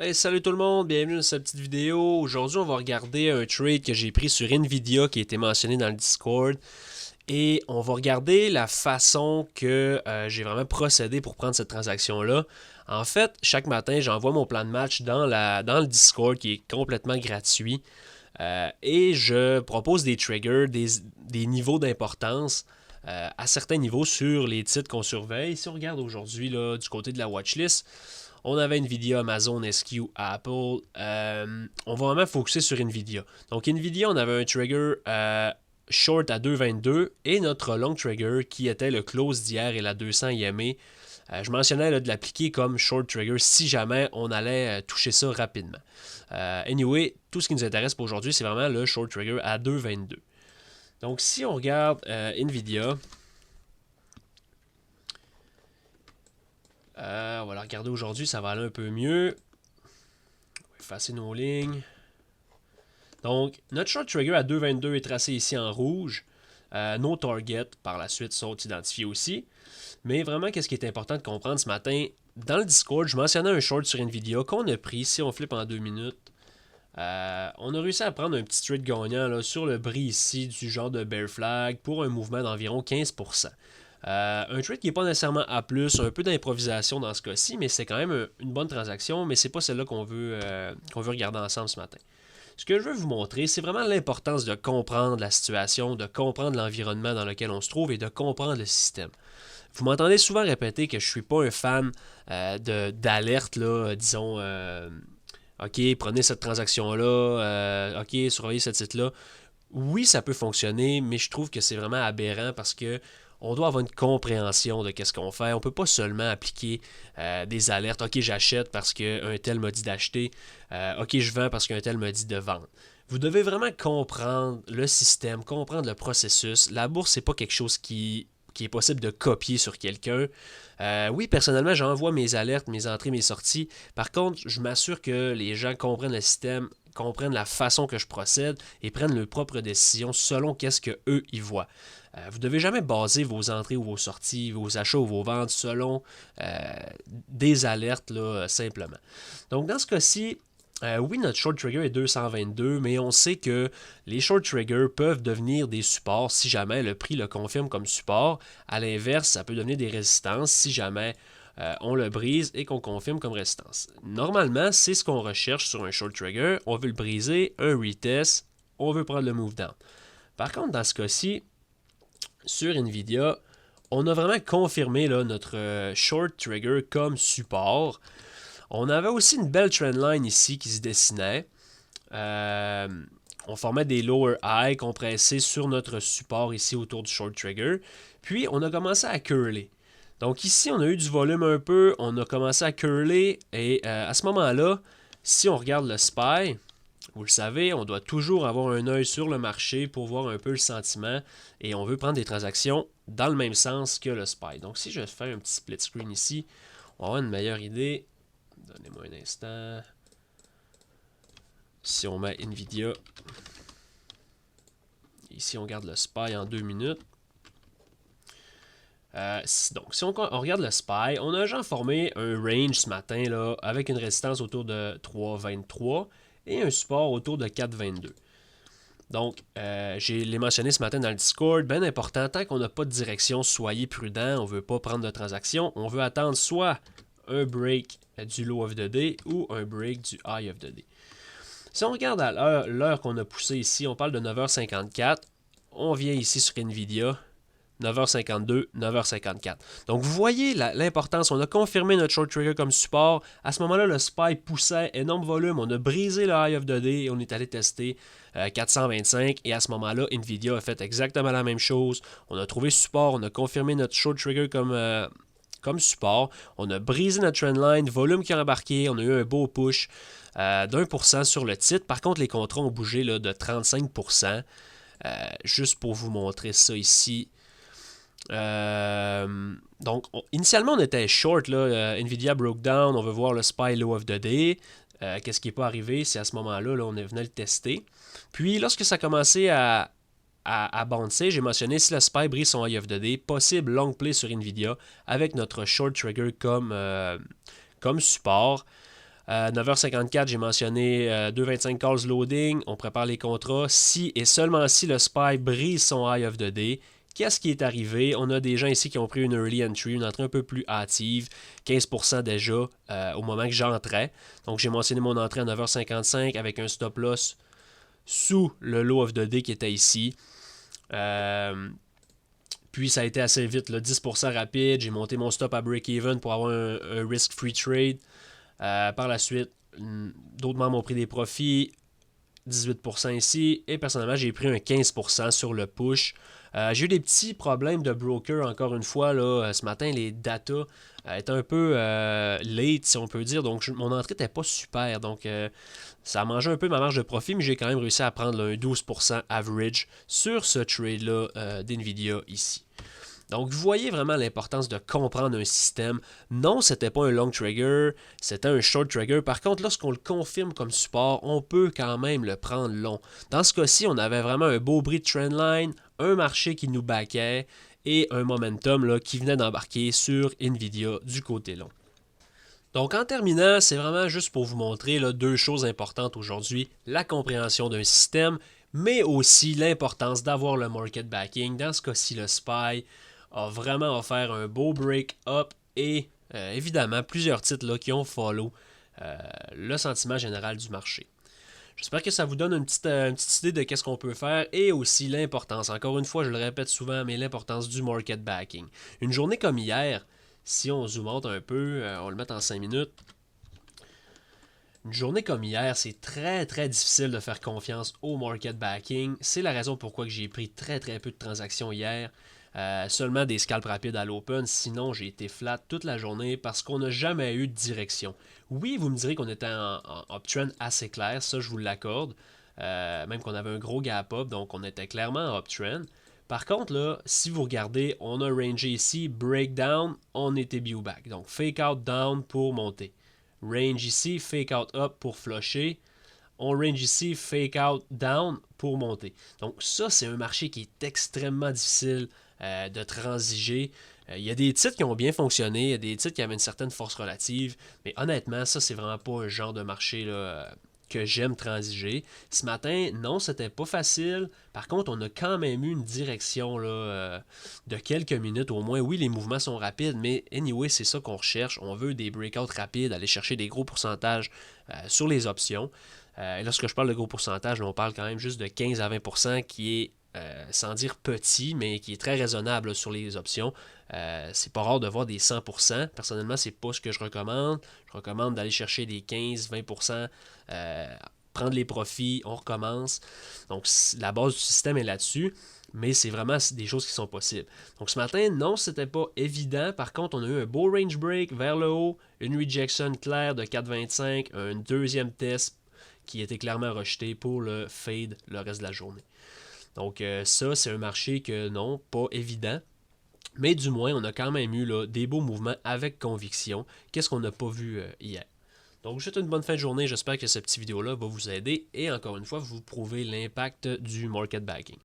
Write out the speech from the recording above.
Hey, salut tout le monde, bienvenue dans cette petite vidéo. Aujourd'hui, on va regarder un trade que j'ai pris sur Nvidia qui a été mentionné dans le Discord. Et on va regarder la façon que j'ai vraiment procédé pour prendre cette transaction-là. En fait, chaque matin, j'envoie mon plan de match dans le Discord qui est complètement gratuit. Et je propose des triggers, des niveaux d'importance à certains niveaux sur les titres qu'on surveille. Si on regarde aujourd'hui du côté de la watchlist, on avait Nvidia, Amazon, SQ, Apple. On va vraiment focuser sur Nvidia. Donc Nvidia, on avait un trigger short à 2,22 et notre long trigger qui était le close d'hier et la 200 IMA. Je mentionnais de l'appliquer comme short trigger si jamais on allait toucher ça rapidement. Anyway, tout ce qui nous intéresse pour aujourd'hui, c'est vraiment le short trigger à 2,22. Donc si on regarde Nvidia, on va la regarder aujourd'hui, ça va aller un peu mieux. On va effacer nos lignes. Donc, notre short trigger à 2,22 est tracé ici en rouge. Nos targets, par la suite, sont identifiés aussi. Mais vraiment, qu'est-ce qui est important de comprendre ce matin? Dans le Discord, je mentionnais un short sur Nvidia qu'on a pris, si on flippe en 2 minutes. On a réussi à prendre un petit trade gagnant là, sur le bris ici du genre de bear flag pour un mouvement d'environ 15%. Un trade qui n'est pas nécessairement A+, un peu d'improvisation dans ce cas-ci, mais c'est quand même une bonne transaction, mais c'est pas celle-là qu'on veut regarder ensemble ce matin. Ce que je veux vous montrer, c'est vraiment l'importance de comprendre la situation, de comprendre l'environnement dans lequel on se trouve et de comprendre le système. Vous m'entendez souvent répéter que je ne suis pas un fan d'alerte, disons, OK, prenez cette transaction-là, OK, surveillez ce titre-là. Oui, ça peut fonctionner, mais je trouve que c'est vraiment aberrant parce que on doit avoir une compréhension de qu'est-ce qu'on fait. On ne peut pas seulement appliquer des alertes. OK, j'achète parce qu'un tel m'a dit d'acheter. OK, je vends parce qu'un tel m'a dit de vendre. Vous devez vraiment comprendre le système, comprendre le processus. La bourse, c'est pas quelque chose qui est possible de copier sur quelqu'un. Oui, personnellement, j'envoie mes alertes, mes entrées, mes sorties. Par contre, je m'assure que les gens comprennent le système, comprennent la façon que je procède et prennent leurs propres décisions selon qu'est-ce qu'eux y voient. Vous ne devez jamais baser vos entrées ou vos sorties, vos achats ou vos ventes selon des alertes là, simplement. Donc dans ce cas-ci, oui, notre short trigger est 222, mais on sait que les short triggers peuvent devenir des supports si jamais le prix le confirme comme support. À l'inverse, ça peut devenir des résistances si jamais on le brise et qu'on confirme comme résistance. Normalement, c'est ce qu'on recherche sur un short trigger. On veut le briser, un retest, on veut prendre le move down. Par contre, dans ce cas-ci, sur Nvidia, on a vraiment confirmé là, notre short trigger comme support. On avait aussi une belle trendline ici qui se dessinait. On formait des lower high compressés sur notre support ici autour du short trigger. Puis on a commencé à curler. Donc ici, on a eu du volume un peu, on a commencé à curler et à ce moment-là, si on regarde le SPY, vous le savez, on doit toujours avoir un œil sur le marché pour voir un peu le sentiment et on veut prendre des transactions dans le même sens que le SPY. Donc si je fais un petit split screen ici, on va avoir une meilleure idée. Donnez-moi un instant. Si on met Nvidia, ici on garde le SPY en 2 minutes. Donc, si on regarde le SPY, on a déjà formé un range ce matin là, avec une résistance autour de 3,23 et un support autour de 4,22. Donc, je l'ai mentionné ce matin dans le Discord, bien important, tant qu'on n'a pas de direction, soyez prudent, on ne veut pas prendre de transaction, on veut attendre soit un break du low of the day ou un break du high of the day. Si on regarde à l'heure qu'on a poussé ici, on parle de 9h54, on vient ici sur Nvidia, 9h52, 9h54. Donc vous voyez l'importance, on a confirmé notre short trigger comme support. À ce moment-là, le SPY poussait, énorme volume, on a brisé le high of the day et on est allé tester 425. Et à ce moment-là, Nvidia a fait exactement la même chose. On a trouvé support, on a confirmé notre short trigger comme support. On a brisé notre trendline, volume qui a embarqué, on a eu un beau push d'1% sur le titre. Par contre, les contrats ont bougé là, de 35%. Juste pour vous montrer ça ici. Donc, initialement, on était short. Là, Nvidia broke down. On veut voir le SPY low of the day. Qu'est-ce qui n'est pas arrivé? C'est à ce moment-là, là, on est venu le tester. Puis, lorsque ça a commencé à bouncer, j'ai mentionné si le SPY brise son high of the day, possible long play sur Nvidia avec notre short trigger comme support. 9h54, j'ai mentionné 2,25 calls loading. On prépare les contrats. Si et seulement si le SPY brise son high of the day, qu'est-ce qui est arrivé? On a des gens ici qui ont pris une early entry, une entrée un peu plus hâtive, 15% déjà au moment que j'entrais. Donc j'ai mentionné mon entrée à 9h55 avec un stop loss sous le low of the day qui était ici. Puis ça a été assez vite, là, 10% rapide. J'ai monté mon stop à break-even pour avoir un risk-free trade. Par la suite, d'autres membres ont pris des profits, 18% ici. Et personnellement, j'ai pris un 15% sur le push. J'ai eu des petits problèmes de broker, encore une fois. Là, ce matin, les datas étaient un peu late, si on peut dire. Donc, mon entrée n'était pas super. Donc, ça a mangé un peu ma marge de profit, mais j'ai quand même réussi à prendre un 12% average sur ce trade-là d'NVIDIA ici. Donc, vous voyez vraiment l'importance de comprendre un système. Non, c'était pas un long trigger, c'était un short trigger. Par contre, lorsqu'on le confirme comme support, on peut quand même le prendre long. Dans ce cas-ci, on avait vraiment un beau bris de trendline, un marché qui nous backait et un momentum là, qui venait d'embarquer sur NVIDIA du côté long. Donc, en terminant, c'est vraiment juste pour vous montrer là, deux choses importantes aujourd'hui. La compréhension d'un système, mais aussi l'importance d'avoir le market backing. Dans ce cas-ci, le SPY a vraiment offert un beau break-up et évidemment plusieurs titres là, qui ont follow le sentiment général du marché. J'espère que ça vous donne une petite idée de qu'est-ce qu'on peut faire et aussi l'importance, encore une fois je le répète souvent, mais l'importance du market backing. Une journée comme hier, si on zoome out un peu, on le met en 5 minutes, une journée comme hier, c'est très très difficile de faire confiance au market backing. C'est la raison pourquoi j'ai pris très très peu de transactions hier. Seulement des scalps rapides à l'open, sinon j'ai été flat toute la journée parce qu'on n'a jamais eu de direction. Oui, vous me direz qu'on était en uptrend assez clair, ça je vous l'accorde, même qu'on avait un gros gap up, donc on était clairement en uptrend. Par contre, là, si vous regardez, on a rangé ici, breakdown, on était view back, donc fake out down pour monter. Range ici, fake out up pour flusher. On range ici, fake out down pour monter. Donc ça, c'est un marché qui est extrêmement difficile de transiger. Il y a des titres qui ont bien fonctionné, il y a des titres qui avaient une certaine force relative, mais honnêtement, ça, c'est vraiment pas un genre de marché là, que j'aime transiger. Ce matin, non, c'était pas facile. Par contre, on a quand même eu une direction là, de quelques minutes au moins. Oui, les mouvements sont rapides, mais anyway, c'est ça qu'on recherche. On veut des breakouts rapides, aller chercher des gros pourcentages sur les options. Et lorsque je parle de gros pourcentage, on parle quand même juste de 15 à 20% qui est, sans dire petit, mais qui est très raisonnable là, sur les options. C'est pas rare de voir des 100%. Personnellement, c'est pas ce que je recommande. Je recommande d'aller chercher des 15-20%, prendre les profits, on recommence. Donc, la base du système est là-dessus, mais c'est vraiment des choses qui sont possibles. Donc, ce matin, non, c'était pas évident. Par contre, on a eu un beau range break vers le haut, une rejection claire de 4,25, un deuxième test qui était clairement rejeté pour le fade le reste de la journée. Donc ça, c'est un marché que non, pas évident. Mais du moins, on a quand même eu là, des beaux mouvements avec conviction. Qu'est-ce qu'on n'a pas vu hier? Donc, je vous souhaite une bonne fin de journée. J'espère que cette petite vidéo-là va vous aider et encore une fois, vous prouver l'impact du market backing.